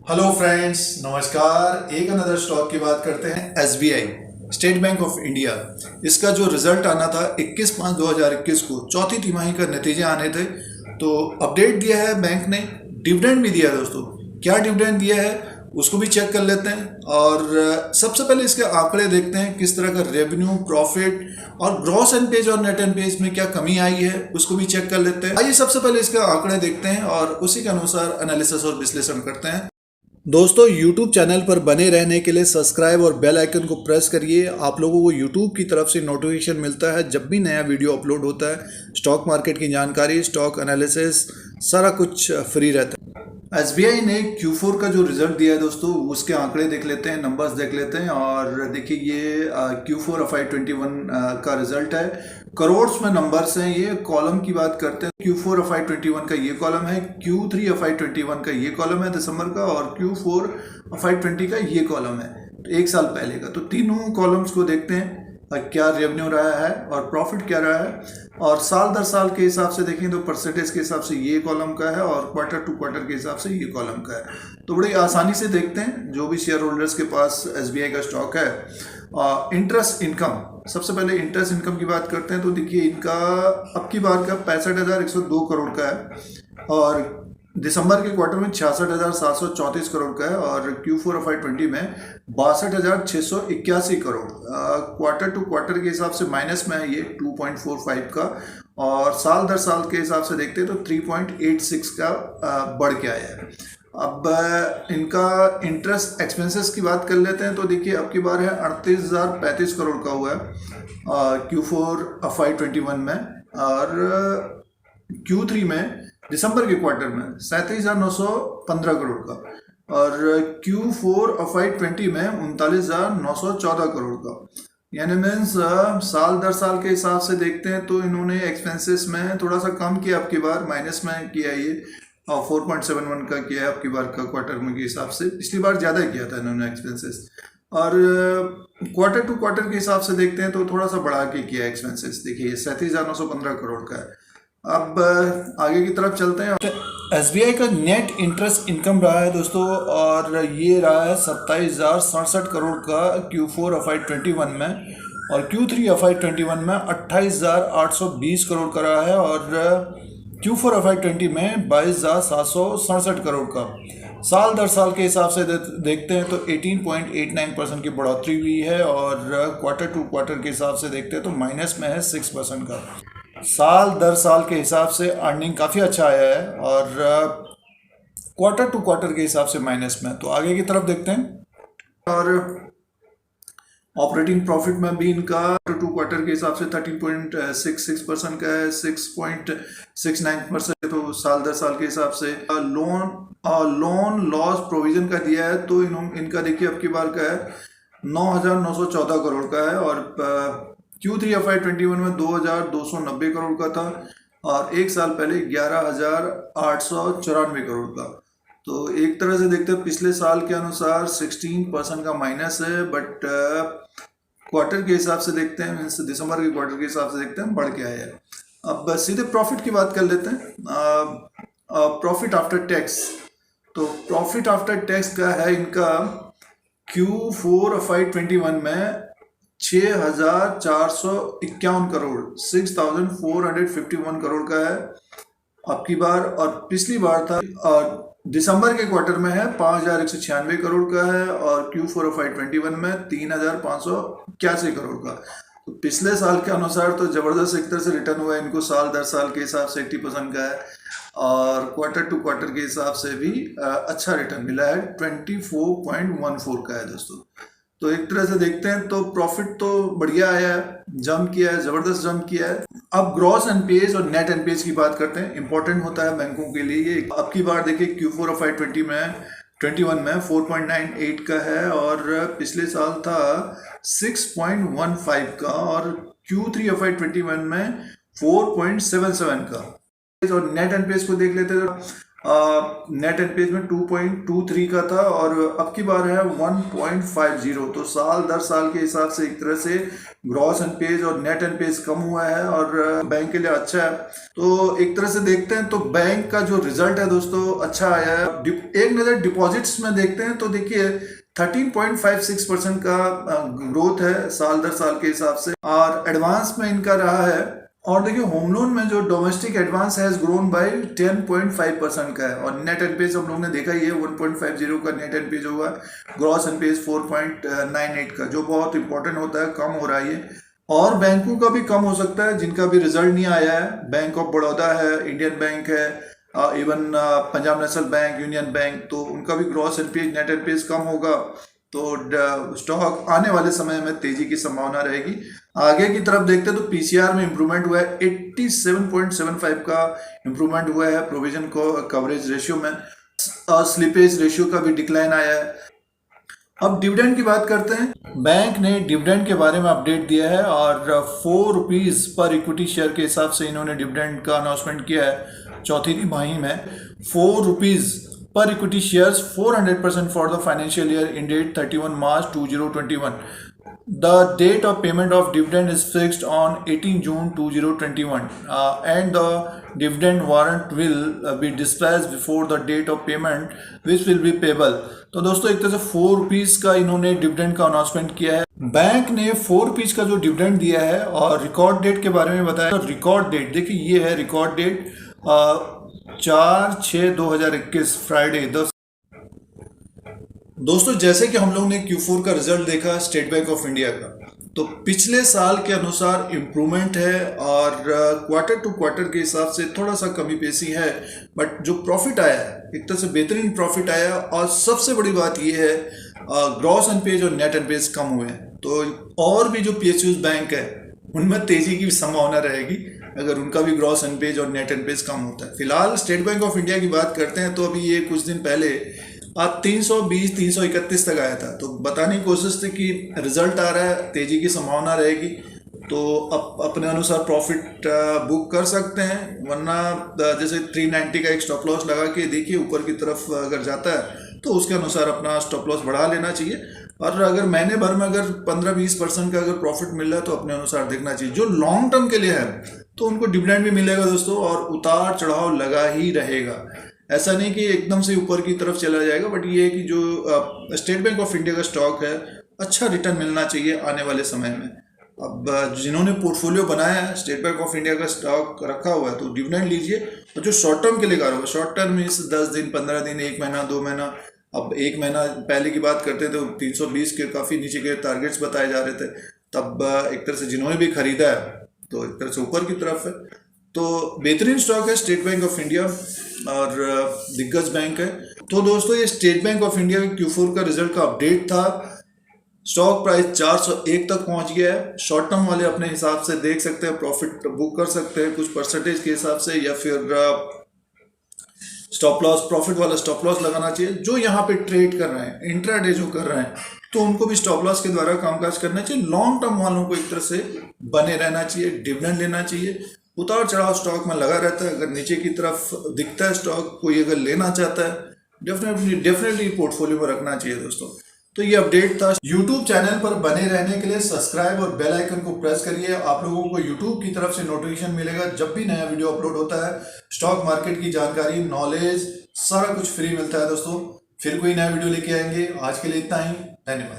Hello friends, नमस्कार। एक another stock की बात करते हैं। SBI, state bank of India. इसका जो रिजल्ट आना था 21/5/2021 को, चौथी तिमाही का नतीजे आने थे, तो अपडेट दिया है बैंक ने। डिविडेंड भी दिया है दोस्तों। क्या डिविडेंड दिया है उसको भी चेक कर लेते हैं। और सबसे पहले इसके आंकड़े देखते हैं, किस तरह का रेवेन्यू, प्रॉफिट और ग्रॉस एनपीएज और नेट एनपीएज में क्या कमी आई है उसको भी चेक कर लेते हैं। आइए सबसे पहले इसके आंकड़े देखते हैं और उसी के अनुसार एनालिसिस और विश्लेषण करते हैं। दोस्तों, YouTube चैनल पर बने रहने के लिए सब्सक्राइब और बेल आइकन को प्रेस करिए। आप लोगों को YouTube की तरफ से नोटिफिकेशन मिलता है जब भी नया वीडियो अपलोड होता है। स्टॉक मार्केट की जानकारी, स्टॉक एनालिसिस, सारा कुछ फ्री रहता है। एसबीआई ने Q4 का जो रिजल्ट दिया है दोस्तों, उसके आंकड़े देख लेते हैं, नंबर्स देख लेते हैं। और देखिए, ये Q4 FY21 का रिजल्ट है। करोड़्स में नंबर्स हैं। ये कॉलम की बात करते हैं, Q4 FY21 का ये कॉलम है, Q3 FY21 का ये कॉलम है दिसंबर का, और Q4 FY20 का ये कॉलम है, तो एक साल पहले का। तो तीनों कॉलम्स को देखते हैं, क्या रेवेन्यू रहा है और प्रॉफिट क्या रहा है। और साल दर साल के हिसाब से देखें तो परसेंटेज के हिसाब से ये कॉलम का है, और क्वार्टर टू क्वार्टर के हिसाब से ये कॉलम का है। तो बड़ी आसानी से देखते हैं, जो भी शेयर होल्डर्स के पास एसबीआई का स्टॉक है। इंटरेस्ट इनकम, सबसे पहले इंटरेस्ट इनकम की बात करते हैं। तो देखिए, इनका अब की बार का 65,102 करोड़ का है, और दिसंबर के क्वार्टर में 66,734 करोड़ का है, और Q4 FY20 में 62,681 करोड़। क्वार्टर टू क्वार्टर के हिसाब से माइनस में है ये 2.45 का, और साल दर साल के हिसाब से देखते हैं तो 3.86 का बढ़ के आया है। अब इनका इंटरेस्ट एक्सपेंसेस की बात कर लेते हैं। तो देखिए, अब की बार है 38,035 करोड़ का हुआ है Q4 FY21 में, और Q3 में दिसंबर के क्वार्टर में 37,915 करोड़ का, और Q4 FY20 में 39,914 करोड़ का। यानी मीन्स साल दर साल के हिसाब से देखते हैं तो इन्होंने एक्सपेंसेस में थोड़ा सा कम किया, अब की बार माइनस में किया ये, और 4.71 का किया है अब की बार का क्वार्टर में के हिसाब से। पिछली बार ज़्यादा किया था इन्होंने एक्सपेंसेस। और क्वार्टर टू क्वार्टर के हिसाब से देखते हैं तो थोड़ा सा बढ़ा के किया एक्सपेंसेस। देखिए, 37,915 करोड़ का है। अब आगे की तरफ चलते हैं। एसबीआई का नेट इंटरेस्ट इनकम रहा है दोस्तों, और ये रहा है 27,067 करोड़ का Q4 FY21 में, और Q3 FY21 में 28,820 करोड़ का रहा है, और Q4 FY20 में 22,767 करोड़ का। साल दर साल के हिसाब से देखते हैं तो 18.89% की बढ़ोतरी हुई है, और क्वार्टर टू क्वार्टर के हिसाब से देखते हैं तो माइनस में है 6% का। साल दर साल के हिसाब से अर्निंग काफ़ी अच्छा आया है, और क्वार्टर टू क्वार्टर के हिसाब से माइनस में। तो आगे की तरफ देखते हैं। और ऑपरेटिंग प्रॉफिट में भी इनका टू क्वार्टर के हिसाब से 13.66% का है, 6.69%। तो साल दर साल के हिसाब से लोन लॉस प्रोविजन का दिया है, तो इनका देखिए अब की बार का है 9,914 करोड़ का है, और Q3 FY21 में 2,290 करोड़ का था, और एक साल पहले 11,894 करोड़ का। तो एक तरह से देखते हैं पिछले साल के अनुसार 16% का माइनस है, बट क्वार्टर के हिसाब से देखते हैं, मीन्स दिसंबर के क्वार्टर के हिसाब से देखते हैं बढ़ के आया है। अब सीधे प्रॉफिट की बात कर लेते हैं। प्रॉफिट आफ्टर टैक्स, तो प्रॉफिट आफ्टर टैक्स का है इनका Q4 FY21 में 6,451 करोड़, 6,451 करोड़ का है अब की बार, और पिछली बार था दिसंबर के क्वार्टर में है 5,196 करोड़ का है, और Q4 FY21 में 3,581 करोड़ का। तो पिछले साल के अनुसार तो जबरदस्त एक तरह से रिटर्न हुआ है इनको। साल दर साल के हिसाब से 80% का है, और क्वार्टर टू क्वार्टर के हिसाब से भी अच्छा रिटर्न मिला है, 24.14 का है दोस्तों। तो एक तरह से देखते हैं तो प्रॉफिट तो बढ़िया आया है, जंप किया है, जबरदस्त जंप किया है। अब ग्रॉस एनपीएज और नेट एनपीएज की बात करते हैं। इंपॉर्टेंट होता है बैंकों के लिए ये। अब की बार देखिए, Q4 FY21 में 4.98 का है, और पिछले साल था 6.15 का, और Q3 FY21 में 4.77 का। और नेट एनपीएस को देख लेते हैं नेट एनपीएस में 2.23 का था और अब की बार है 1.50। तो साल दर साल के हिसाब से एक तरह से ग्रॉस एनपीएस और नेट एनपीएस कम हुआ है और बैंक के लिए अच्छा है। तो एक तरह से देखते हैं तो बैंक का जो रिजल्ट है दोस्तों अच्छा आया है। एक नज़र डिपॉजिट्स में देखते हैं तो देखिए 13.56% का ग्रोथ है साल दर साल के हिसाब से और एडवांस में इनका रहा है। और देखिए होम लोन में जो domestic advance has grown by 10.5% का है और नेट एनपीएस हम लोग ने देखा ही है 1.50 का नेट एनपीएस होगा, ग्रॉस एनपीएस 4.98 का, जो बहुत इंपॉर्टेंट होता है, कम हो रहा है ये। और बैंकों का भी कम हो सकता है जिनका भी रिजल्ट नहीं आया है। बैंक ऑफ बड़ौदा है, इंडियन बैंक है, even Punjab national bank, union bank, तो उनका भी ग्रॉस एनपीएस नेट एनपीएस कम होगा। तो स्टॉक आने वाले समय में तेजी की संभावना रहेगी। आगे की तरफ देखते हैं तो पीसीआर में इंप्रूवमेंट हुआ है, 87.75 का इंप्रूवमेंट हुआ है प्रोविजन को कवरेज रेशियो में। स्लिपेज रेशियो का भी डिक्लाइन आया है। अब डिविडेंड की बात करते हैं। बैंक ने डिविडेंड के बारे में अपडेट दिया है और 4 रुपीज पर इक्विटी शेयर के हिसाब से इन्होंने डिविडेंड का अनाउंसमेंट किया है चौथी तिमाही में। 4 rupees per equity shares 400% for the financial year ended 31 March 2021. The date of payment of dividend is fixed on 18 June 2021 and the dividend warrant will be dispatched before the date of payment which will be payable. तो दोस्तों एक तरह से 4 rupees का इन्होंने dividend का announcement किया है। बैंक ने 4 रुपीज का जो डिविडेंड दिया है और रिकॉर्ड डेट के बारे में बताया। तो रिकॉर्ड डेट देखिए ये है रिकॉर्ड डेट 4/6/2021 फ्राइडे 10। दोस्तों जैसे कि हम लोग ने Q4 का रिजल्ट देखा स्टेट बैंक ऑफ इंडिया का, तो पिछले साल के अनुसार इम्प्रूवमेंट है और क्वार्टर टू क्वार्टर के हिसाब से थोड़ा सा कमी पेशी है, बट जो प्रॉफिट आया है एक तरह से बेहतरीन प्रॉफिट आया। और सबसे बड़ी बात यह है ग्रॉस एनपीएस और नेट एनपीएस कम हुए हैं। तो और भी जो पीएसयूज बैंक है उनमें तेजी की संभावना रहेगी अगर उनका भी ग्रॉस एनपीएस और नेट एनपीएस कम होता है। फिलहाल स्टेट बैंक ऑफ इंडिया की बात करते हैं तो अभी ये कुछ दिन पहले 320-331 तक आया था। तो बताने की कोशिश थी कि रिजल्ट आ रहा है, तेजी की संभावना रहेगी, तो अपने अनुसार प्रॉफिट बुक कर सकते हैं। वरना जैसे 390 का एक स्टॉप लॉस लगा के देखिए ऊपर की तरफ अगर जाता है तो उसके अनुसार अपना स्टॉप लॉस बढ़ा लेना चाहिए। और अगर महीने भर में अगर 15-20% का अगर प्रॉफिट मिल रहा है तो अपने अनुसार देखना चाहिए। जो लॉन्ग टर्म के लिए है तो उनको डिविडेंड भी मिलेगा दोस्तों और उतार चढ़ाव लगा ही रहेगा। ऐसा नहीं कि एकदम से ऊपर की तरफ चला जाएगा, बट ये है कि जो स्टेट बैंक ऑफ इंडिया का स्टॉक है अच्छा रिटर्न मिलना चाहिए आने वाले समय में। अब जिन्होंने पोर्टफोलियो बनाया है स्टेट बैंक ऑफ इंडिया का स्टॉक रखा हुआ है तो डिविडेंड लीजिए। और जो शॉर्ट टर्म के लिए कर रहा है, शॉर्ट टर्म मीन्स 10 दिन, 15 दिन, 1 महीना, 2 महीना। अब 1 महीना पहले की बात करते तो 320 के काफ़ी नीचे के टारगेट्स बताए जा रहे थे, तब एक तरह से जिन्होंने भी खरीदा है तो एक तरह से ऊपर की तरफ है। तो बेहतरीन स्टॉक है स्टेट बैंक ऑफ इंडिया और दिग्गज बैंक है। तो दोस्तों ये स्टेट बैंक ऑफ इंडिया के Q4 का रिजल्ट का अपडेट था। स्टॉक प्राइस 401 तक पहुंच गया है। शॉर्ट टर्म वाले अपने हिसाब से देख सकते हैं, प्रॉफिट बुक कर सकते हैं कुछ परसेंटेज के हिसाब से, या फिर स्टॉप लॉस, प्रॉफिट वाला स्टॉप लॉस लगाना चाहिए। जो यहाँ पे ट्रेड कर रहे हैं, इंट्राडे जो कर रहे हैं, तो उनको भी स्टॉप लॉस के द्वारा कामकाज करना चाहिए। लॉन्ग टर्म वालों को एक तरह से बने रहना चाहिए, डिविडेंड लेना चाहिए। उतार चढ़ाव स्टॉक में लगा रहता है, अगर नीचे की तरफ दिखता है स्टॉक, कोई अगर लेना चाहता है डेफिनेटली पोर्टफोलियो में रखना चाहिए दोस्तों। तो ये अपडेट था। YouTube चैनल पर बने रहने के लिए सब्सक्राइब और बेल आइकन को प्रेस करिए। आप लोगों को YouTube की तरफ से नोटिफिकेशन मिलेगा जब भी नया वीडियो अपलोड होता है। स्टॉक मार्केट की जानकारी, नॉलेज, सारा कुछ फ्री मिलता है दोस्तों। फिर कोई नया वीडियो लेके आएंगे। आज के लिए इतना ही, धन्यवाद।